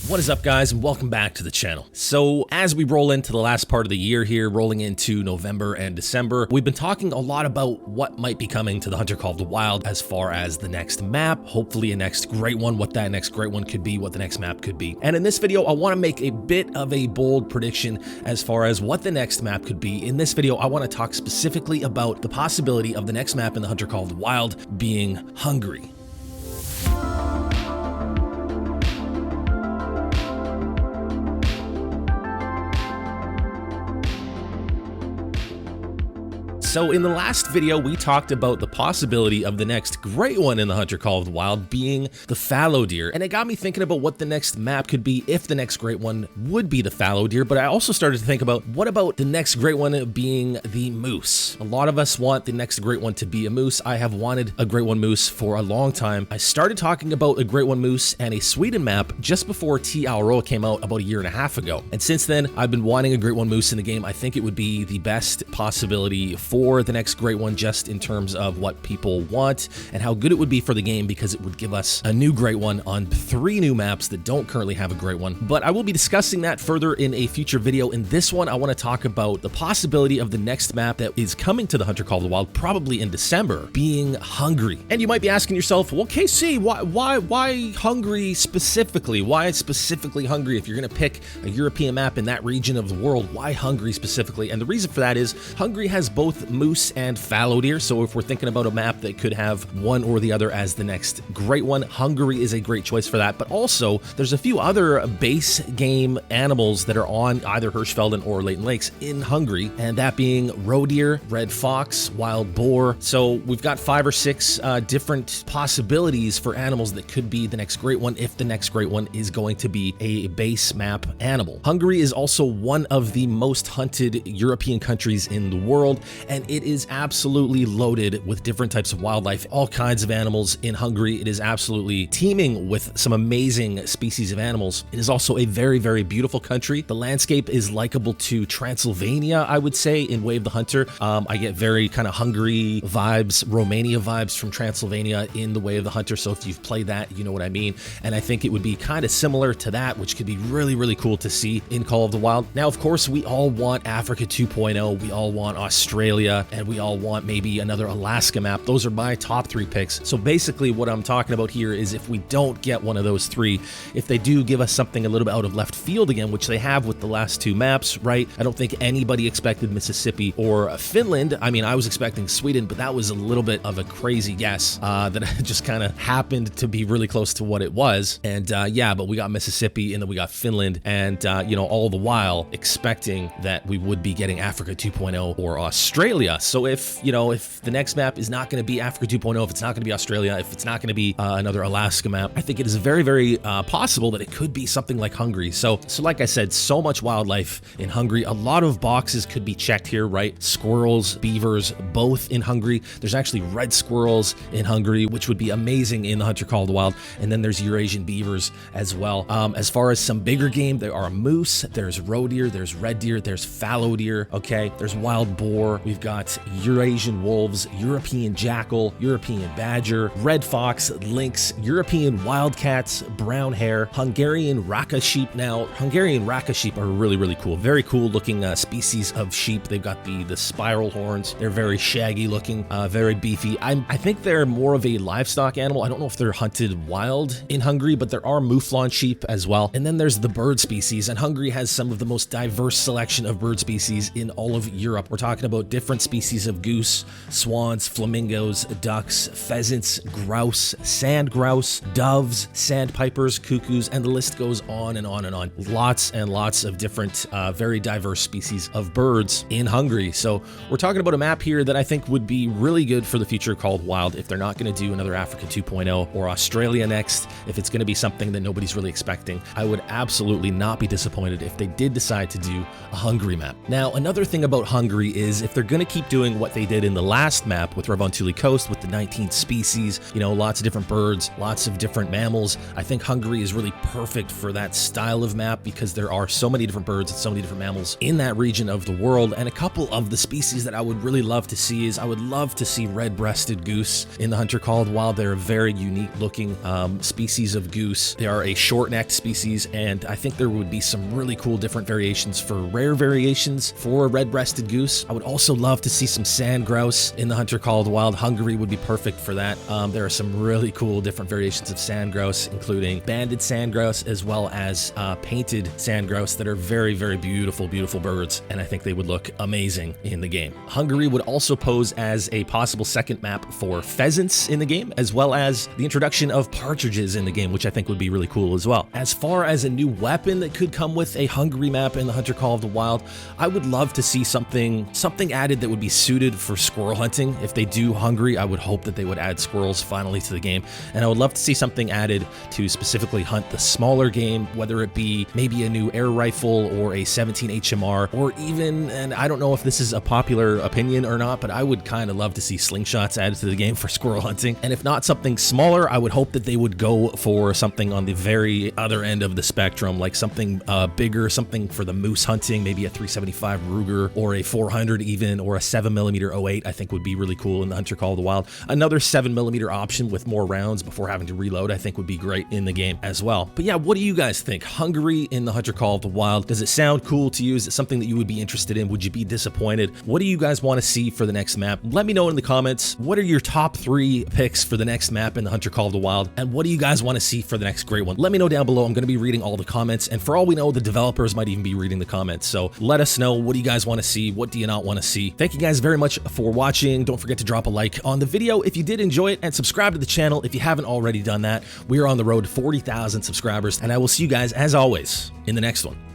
What is up, guys, and welcome back to the channel. So as we roll into the last part of the year here, rolling into November and December, we've been talking a lot about what might be coming to the Hunter Call of the Wild as far as the next map, hopefully a next great one, what that next great one could be, what the next map could be. And in this video, I want to make a bit of a bold prediction as far as what the next map could be. In this video, I want to talk specifically about the possibility of the next map in the Hunter Call of the Wild being Hungary. So in the last video, we talked about the possibility of the next great one in the Hunter Call of the Wild being the fallow deer. And it got me thinking about what the next map could be if the next great one would be the fallow deer. But I also started to think about what about the next great one being the moose? A lot of us want the next great one to be a moose. I have wanted a great one moose for a long time. I started talking about a great one moose and a Sweden map just before T. Aurora came out about a year and a half ago. And since then, I've been wanting a great one moose in the game. I think it would be the best possibility for the next great one, just in terms of what people want and how good it would be for the game, because it would give us a new great one on 3 new maps that don't currently have a great one. But I will be discussing that further in a future video. In this one, I want to talk about the possibility of the next map that is coming to the Hunter Call of the Wild, probably in December, being Hungary. And you might be asking yourself, well, KC, why Hungary specifically? Why specifically Hungary? If you're going to pick a European map in that region of the world, why Hungary specifically? And the reason for that is Hungary has both moose and fallow deer. So if we're thinking about a map that could have one or the other as the next great one, Hungary is a great choice for that. But also there's a few other base game animals that are on either Hirschfelden or Leighton Lakes in Hungary, and that being roe deer, red fox, wild boar. So we've got 5 or 6 different possibilities for animals that could be the next great one if the next great one is going to be a base map animal. Hungary is also one of the most hunted European countries in the world, and it is absolutely loaded with different types of wildlife, all kinds of animals in Hungary. It is absolutely teeming with some amazing species of animals. It is also a very, very beautiful country. The landscape is likable to Transylvania, I would say, in Way of the Hunter. I get very kind of Hungary vibes, Romania vibes from Transylvania in the Way of the Hunter. So if you've played that, you know what I mean. And I think it would be kind of similar to that, which could be really, really cool to see in Call of the Wild. Now, of course, we all want Africa 2.0. We all want Australia, and we all want maybe another Alaska map. Those are my top 3 picks. So basically what I'm talking about here is if we don't get one of those 3, if they do give us something a little bit out of left field again, which they have with the last 2 maps, right? I don't think anybody expected Mississippi or Finland. I mean, I was expecting Sweden, but that was a little bit of a crazy guess that just kind of happened to be really close to what it was. And yeah, but we got Mississippi and then we got Finland, and you know, all the while expecting that we would be getting Africa 2.0 or Australia. So if, you know, if the next map is not going to be Africa 2.0, if it's not going to be Australia, if it's not going to be another Alaska map, I think it is very, very possible that it could be something like Hungary. So like I said, so much wildlife in Hungary. A lot of boxes could be checked here, right? Squirrels, beavers, both in Hungary. There's actually red squirrels in Hungary, which would be amazing in the Hunter Call of the Wild. And then there's Eurasian beavers as well. As far as some bigger game, there are moose, there's roe deer, there's red deer, there's fallow deer, okay? There's wild boar. We've got Eurasian wolves, European jackal, European badger, red fox, lynx, European wildcats, brown hare, Hungarian raka sheep. Now, Hungarian raka sheep are really, really cool. Very cool looking species of sheep. They've got the spiral horns. They're very shaggy looking, very beefy. I think they're more of a livestock animal. I don't know if they're hunted wild in Hungary, but there are mouflon sheep as well. And then there's the bird species, and Hungary has some of the most diverse selection of bird species in all of Europe. We're talking about different species of goose, swans, flamingos, ducks, pheasants, grouse, sand grouse, doves, sandpipers, cuckoos, and the list goes on and on and on. Lots and lots of different, very diverse species of birds in Hungary. So we're talking about a map here that I think would be really good for the future called Wild if they're not going to do another Africa 2.0 or Australia next. If it's going to be something that nobody's really expecting, I would absolutely not be disappointed if they did decide to do a Hungary map. Now, another thing about Hungary is if they're going going to keep doing what they did in the last map with Revontuli Coast with the 19 species, you know, lots of different birds, lots of different mammals. I think Hungary is really perfect for that style of map because there are so many different birds and so many different mammals in that region of the world. And a couple of the species that I would really love to see is I would love to see red-breasted goose in the Hunter Call of the Wild. They're a very unique looking species of goose. They are a short-necked species, and I think there would be some really cool different variations for rare variations for a red-breasted goose. I would also love to see some sand grouse in the Hunter Call of the Wild. Hungary would be perfect for that. There are some really cool different variations of sand grouse, including banded sand grouse as well as painted sand grouse that are very, very beautiful, beautiful birds, and I think they would look amazing in the game. Hungary would also pose as a possible second map for pheasants in the game, as well as the introduction of partridges in the game, which I think would be really cool as well. As far as a new weapon that could come with a Hungary map in the Hunter Call of the Wild, I would love to see something added that would be suited for squirrel hunting. If they do Hungary, I would hope that they would add squirrels finally to the game, and I would love to see something added to specifically hunt the smaller game, whether it be maybe a new air rifle or a 17 HMR, or even, and I don't know if this is a popular opinion or not, but I would kind of love to see slingshots added to the game for squirrel hunting. And if not something smaller, I would hope that they would go for something on the very other end of the spectrum, like something bigger, something for the moose hunting, maybe a 375 Ruger or a 400 even, or a 7mm 08, I think would be really cool in the Hunter Call of the Wild. Another 7mm option with more rounds before having to reload, I think would be great in the game as well. But yeah, what do you guys think? Hungary in the Hunter Call of the Wild, does it sound cool to you? Is it something that you would be interested in? Would you be disappointed? What do you guys want to see for the next map? Let me know in the comments. What are your top 3 picks for the next map in the Hunter Call of the Wild? And what do you guys want to see for the next great one? Let me know down below. I'm going to be reading all the comments, and for all we know, the developers might even be reading the comments. So let us know, what do you guys want to see? What do you not want to see? Thank you guys very much for watching. Don't forget to drop a like on the video if you did enjoy it, and subscribe to the channel if you haven't already done that. We are on the road to 40,000 subscribers, and I will see you guys as always in the next one.